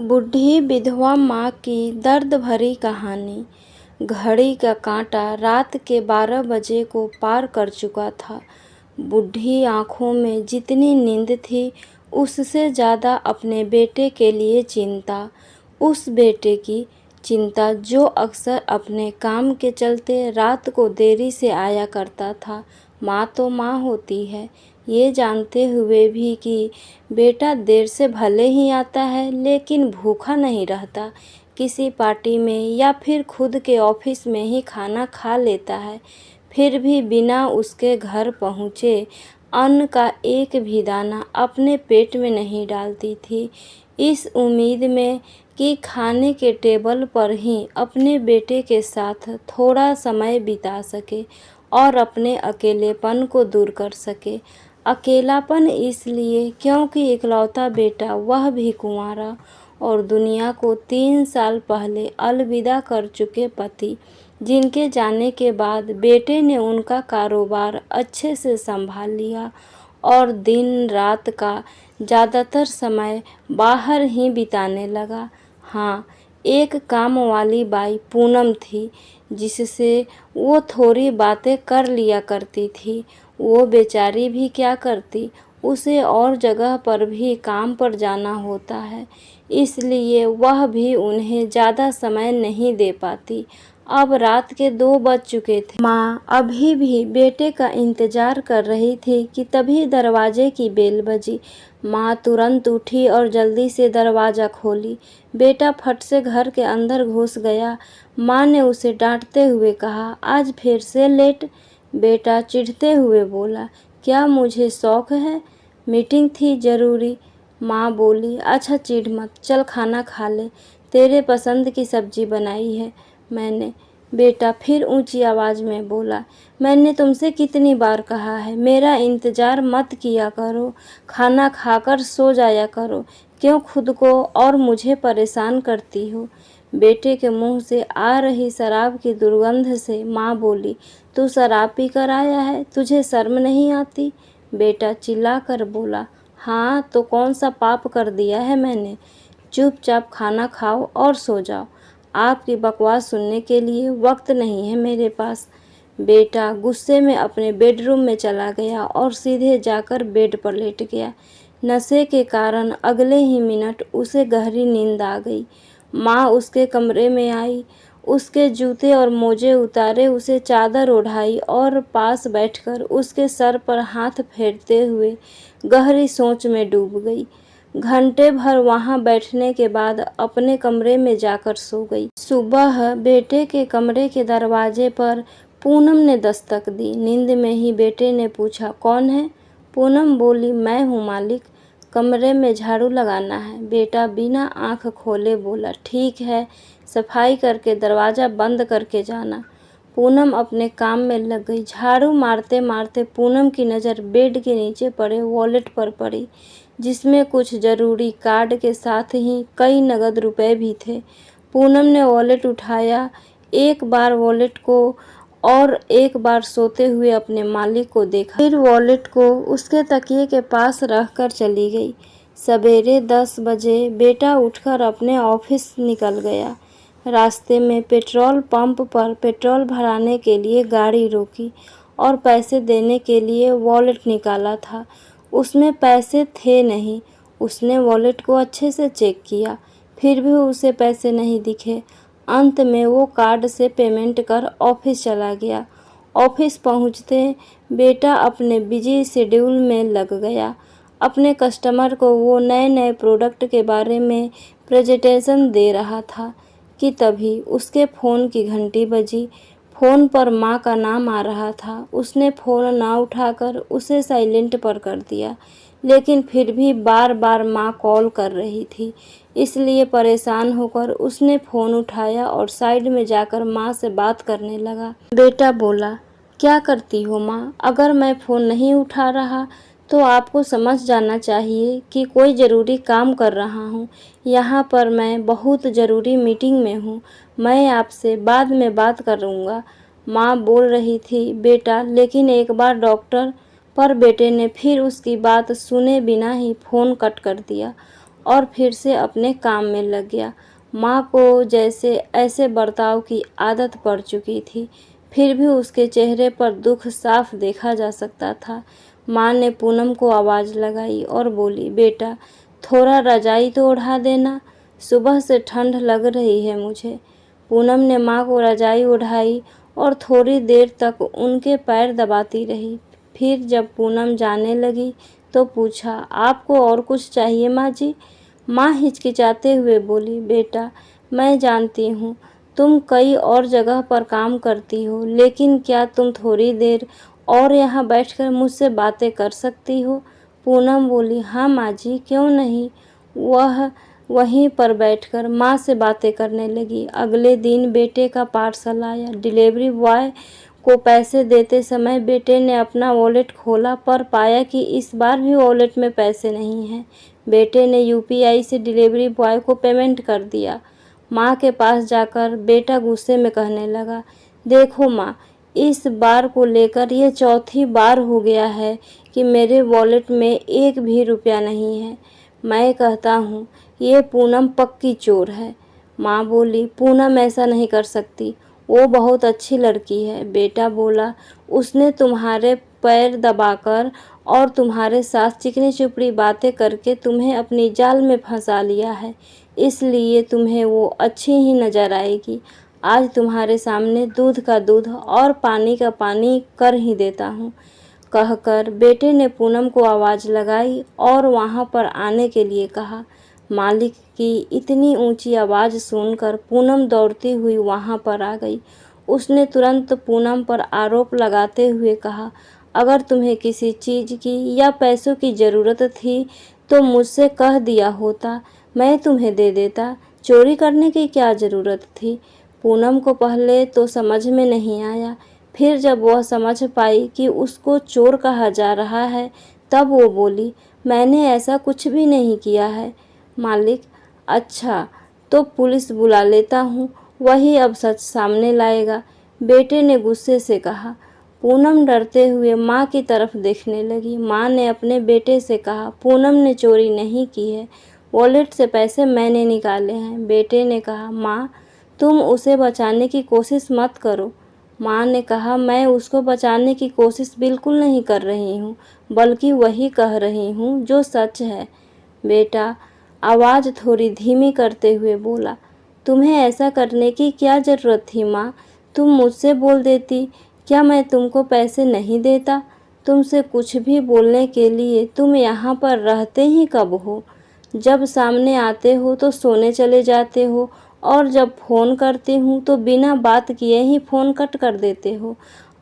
बूढ़ी विधवा माँ की दर्द भरी कहानी। घड़ी का कांटा रात के 12 बजे को पार कर चुका था। बूढ़ी आंखों में जितनी नींद थी, उससे ज़्यादा अपने बेटे के लिए चिंता। उस बेटे की चिंता जो अक्सर अपने काम के चलते रात को देरी से आया करता था। माँ तो माँ होती है, ये जानते हुए भी कि बेटा देर से भले ही आता है लेकिन भूखा नहीं रहता, किसी पार्टी में या फिर खुद के ऑफिस में ही खाना खा लेता है, फिर भी बिना उसके घर पहुँचे अन्न का एक भी दाना अपने पेट में नहीं डालती थी, इस उम्मीद में कि खाने के टेबल पर ही अपने बेटे के साथ थोड़ा समय बिता सके और अपने अकेलेपन को दूर कर सके। अकेलापन इसलिए क्योंकि इकलौता बेटा, वह भी कुंवारा, और दुनिया को 3 साल पहले अलविदा कर चुके पति, जिनके जाने के बाद बेटे ने उनका कारोबार अच्छे से संभाल लिया और दिन रात का ज़्यादातर समय बाहर ही बिताने लगा। हाँ, एक काम वाली बाई पूनम थी, जिससे वो थोड़ी बातें कर लिया करती थी। वो बेचारी भी क्या करती, उसे और जगह पर भी काम पर जाना होता है, इसलिए वह भी उन्हें ज़्यादा समय नहीं दे पाती। अब रात के 2 बज चुके थे। माँ अभी भी बेटे का इंतजार कर रही थी कि तभी दरवाजे की बेल बजी। माँ तुरंत उठी और जल्दी से दरवाज़ा खोली। बेटा फट से घर के अंदर घुस गया। माँ ने उसे डांटते हुए कहा, आज फिर से लेट? बेटा चिढ़ते हुए बोला, क्या मुझे शौक है? मीटिंग थी ज़रूरी। माँ बोली, अच्छा चिढ़ मत, चल खाना खा ले, तेरे पसंद की सब्जी बनाई है मैंने। बेटा फिर ऊंची आवाज़ में बोला, मैंने तुमसे कितनी बार कहा है, मेरा इंतज़ार मत किया करो, खाना खाकर सो जाया करो, क्यों खुद को और मुझे परेशान करती हो? बेटे के मुंह से आ रही शराब की दुर्गंध से माँ बोली, तू शराब पी कर आया है, तुझे शर्म नहीं आती? बेटा चिल्लाकर बोला, हाँ तो कौन सा पाप कर दिया है मैंने? चुपचाप खाना खाओ और सो जाओ, आपकी बकवास सुनने के लिए वक्त नहीं है मेरे पास। बेटा गुस्से में अपने बेडरूम में चला गया और सीधे जाकर बेड पर लेट गया। नशे के कारण अगले ही मिनट उसे गहरी नींद आ गई। माँ उसके कमरे में आई, उसके जूते और मोजे उतारे, उसे चादर ओढ़ाई और पास बैठकर उसके सर पर हाथ फेरते हुए गहरी सोच में डूब गई। घंटे भर वहां बैठने के बाद अपने कमरे में जाकर सो गई। सुबह बेटे के कमरे के दरवाजे पर पूनम ने दस्तक दी। नींद में ही बेटे ने पूछा, कौन है? पूनम बोली, मैं हूँ मालिक, कमरे में झाड़ू लगाना है। बेटा बिना आंख खोले बोला, ठीक है, सफाई करके दरवाज़ा बंद करके जाना। पूनम अपने काम में लग गई। झाड़ू मारते मारते पूनम की नज़र बेड के नीचे पड़े वॉलेट पर पड़ी, जिसमें कुछ ज़रूरी कार्ड के साथ ही कई नगद रुपए भी थे। पूनम ने वॉलेट उठाया, एक बार वॉलेट को और एक बार सोते हुए अपने मालिक को देखा, फिर वॉलेट को उसके तकिए के पास रखकर चली गई। सवेरे 10 बजे बेटा उठकर अपने ऑफिस निकल गया। रास्ते में पेट्रोल पंप पर पेट्रोल भराने के लिए गाड़ी रोकी और पैसे देने के लिए वॉलेट निकाला था। उसमें पैसे थे नहीं। उसने वॉलेट को अच्छे से चेक किया, फिर भी उसे पैसे नहीं दिखे। अंत में वो कार्ड से पेमेंट कर ऑफिस चला गया। ऑफिस पहुंचते बेटा अपने बिजी शेड्यूल में लग गया। अपने कस्टमर को वो नए नए प्रोडक्ट के बारे में प्रेजेंटेशन दे रहा था कि तभी उसके फ़ोन की घंटी बजी। फ़ोन पर माँ का नाम आ रहा था। उसने फ़ोन ना उठाकर उसे साइलेंट पर कर दिया, लेकिन फिर भी बार बार माँ कॉल कर रही थी, इसलिए परेशान होकर उसने फ़ोन उठाया और साइड में जाकर माँ से बात करने लगा। बेटा बोला, क्या करती हो माँ? अगर मैं फ़ोन नहीं उठा रहा तो आपको समझ जाना चाहिए कि कोई ज़रूरी काम कर रहा हूँ। यहाँ पर मैं बहुत ज़रूरी मीटिंग में हूँ, मैं आपसे बाद में बात करूँगा। माँ बोल रही थी, बेटा लेकिन एक बार डॉक्टर, पर बेटे ने फिर उसकी बात सुने बिना ही फ़ोन कट कर दिया और फिर से अपने काम में लग गया। माँ को जैसे ऐसे बर्ताव की आदत पड़ चुकी थी, फिर भी उसके चेहरे पर दुख साफ देखा जा सकता था। माँ ने पूनम को आवाज़ लगाई और बोली, बेटा थोड़ा रजाई तो ओढ़ा देना, सुबह से ठंड लग रही है मुझे। पूनम ने माँ को रजाई ओढ़ाई और थोड़ी देर तक उनके पैर दबाती रही। फिर जब पूनम जाने लगी तो पूछा, आपको और कुछ चाहिए माँ जी? माँ हिचकिचाते हुए बोली, बेटा मैं जानती हूँ तुम कई और जगह पर काम करती हो, लेकिन क्या तुम थोड़ी देर और यहाँ बैठकर मुझसे बातें कर सकती हो? पूनम बोली, हाँ माँ जी, क्यों नहीं। वह वहीं पर बैठकर माँ से बातें करने लगी। अगले दिन बेटे का पार्सल आया। डिलीवरी बॉय को पैसे देते समय बेटे ने अपना वॉलेट खोला पर पाया कि इस बार भी वॉलेट में पैसे नहीं हैं। बेटे ने यूपीआई से डिलीवरी बॉय को पेमेंट कर दिया। माँ के पास जाकर बेटा गुस्से में कहने लगा, देखो माँ, इस बार को लेकर ये चौथी बार हो गया है कि मेरे वॉलेट में एक भी रुपया नहीं है। मैं कहता हूँ ये पूनम पक्की चोर है। माँ बोली, पूनम ऐसा नहीं कर सकती, वो बहुत अच्छी लड़की है। बेटा बोला, उसने तुम्हारे पैर दबाकर और तुम्हारे साथ चिकनी चुपड़ी बातें करके तुम्हें अपनी जाल में फंसा लिया है, इसलिए तुम्हें वो अच्छी ही नज़र आएगी। आज तुम्हारे सामने दूध का दूध और पानी का पानी कर ही देता हूँ। कहकर बेटे ने पूनम को आवाज़ लगाई और वहाँ पर आने के लिए कहा। मालिक की इतनी ऊंची आवाज़ सुनकर पूनम दौड़ती हुई वहाँ पर आ गई। उसने तुरंत पूनम पर आरोप लगाते हुए कहा, अगर तुम्हें किसी चीज़ की या पैसों की ज़रूरत थी तो मुझसे कह दिया होता, मैं तुम्हें दे देता। चोरी करने की क्या ज़रूरत थी? पूनम को पहले तो समझ में नहीं आया, फिर जब वह समझ पाई कि उसको चोर कहा जा रहा है तब वो बोली, मैंने ऐसा कुछ भी नहीं किया है मालिक। अच्छा तो पुलिस बुला लेता हूँ, वही अब सच सामने लाएगा, बेटे ने गुस्से से कहा। पूनम डरते हुए माँ की तरफ देखने लगी। माँ ने अपने बेटे से कहा, पूनम ने चोरी नहीं की है, वॉलेट से पैसे मैंने निकाले हैं। बेटे ने कहा, माँ तुम उसे बचाने की कोशिश मत करो। माँ ने कहा, मैं उसको बचाने की कोशिश बिल्कुल नहीं कर रही हूँ, बल्कि वही कह रही हूँ जो सच है। बेटा आवाज़ थोड़ी धीमी करते हुए बोला, तुम्हें ऐसा करने की क्या ज़रूरत थी माँ? तुम मुझसे बोल देती, क्या मैं तुमको पैसे नहीं देता? तुमसे कुछ भी बोलने के लिए तुम यहाँ पर रहते ही कब हो? जब सामने आते हो तो सोने चले जाते हो और जब फ़ोन करती हूँ तो बिना बात किए ही फ़ोन कट कर देते हो।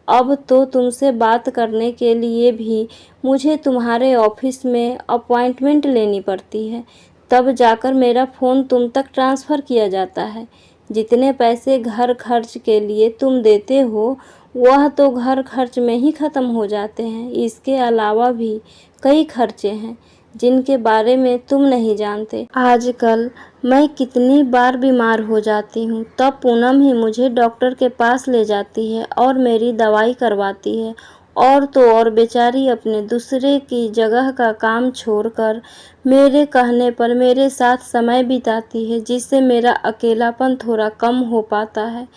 अब तो तुमसे बात करने के लिए भी मुझे तुम्हारे ऑफिस में अपॉइंटमेंट लेनी पड़ती है, तब जाकर मेरा फ़ोन तुम तक ट्रांसफ़र किया जाता है। जितने पैसे घर खर्च के लिए तुम देते हो वह तो घर खर्च में ही ख़त्म हो जाते हैं। इसके अलावा भी कई खर्चे हैं जिनके बारे में तुम नहीं जानते। आजकल मैं कितनी बार बीमार हो जाती हूँ, तब पूनम ही मुझे डॉक्टर के पास ले जाती है और मेरी दवाई करवाती है। और तो और बेचारी अपने दूसरे की जगह का काम छोड़कर मेरे कहने पर मेरे साथ समय बिताती है, जिससे मेरा अकेलापन थोड़ा कम हो पाता है।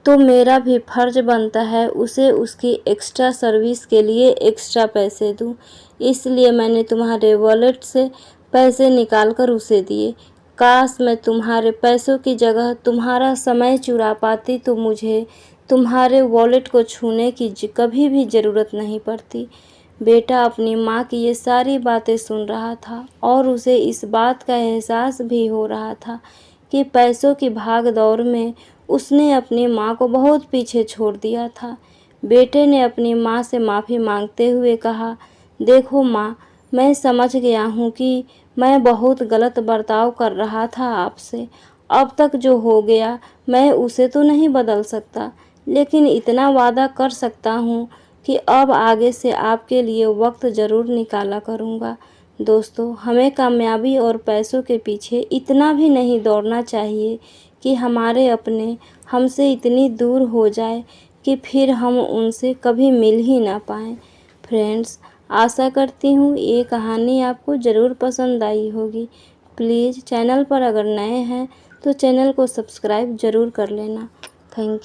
तो मेरा भी फ़र्ज़ बनता है उसे उसकी एक्स्ट्रा सर्विस के लिए एक्स्ट्रा पैसे दूँ। इसलिए मैंने तुम्हारे वॉलेट से पैसे निकाल कर उसे दिए। काश मैं तुम्हारे पैसों की जगह तुम्हारा समय चुरा पाती तो मुझे तुम्हारे वॉलेट को छूने की कभी भी ज़रूरत नहीं पड़ती। बेटा अपनी माँ की ये सारी बातें सुन रहा था और उसे इस बात का एहसास भी हो रहा था कि पैसों की भाग दौड़ में उसने अपनी माँ को बहुत पीछे छोड़ दिया था। बेटे ने अपनी माँ से माफ़ी मांगते हुए कहा, देखो माँ, मैं समझ गया हूँ कि मैं बहुत गलत बर्ताव कर रहा था आपसे। अब तक जो हो गया मैं उसे तो नहीं बदल सकता, लेकिन इतना वादा कर सकता हूँ कि अब आगे से आपके लिए वक्त ज़रूर निकाला करूँगा। दोस्तों, हमें कामयाबी और पैसों के पीछे इतना भी नहीं दौड़ना चाहिए कि हमारे अपने हमसे इतनी दूर हो जाए कि फिर हम उनसे कभी मिल ही ना पाएँ। फ्रेंड्स, आशा करती हूँ ये कहानी आपको ज़रूर पसंद आई होगी। प्लीज़ चैनल पर अगर नए हैं तो चैनल को सब्सक्राइब ज़रूर कर लेना। Thank you.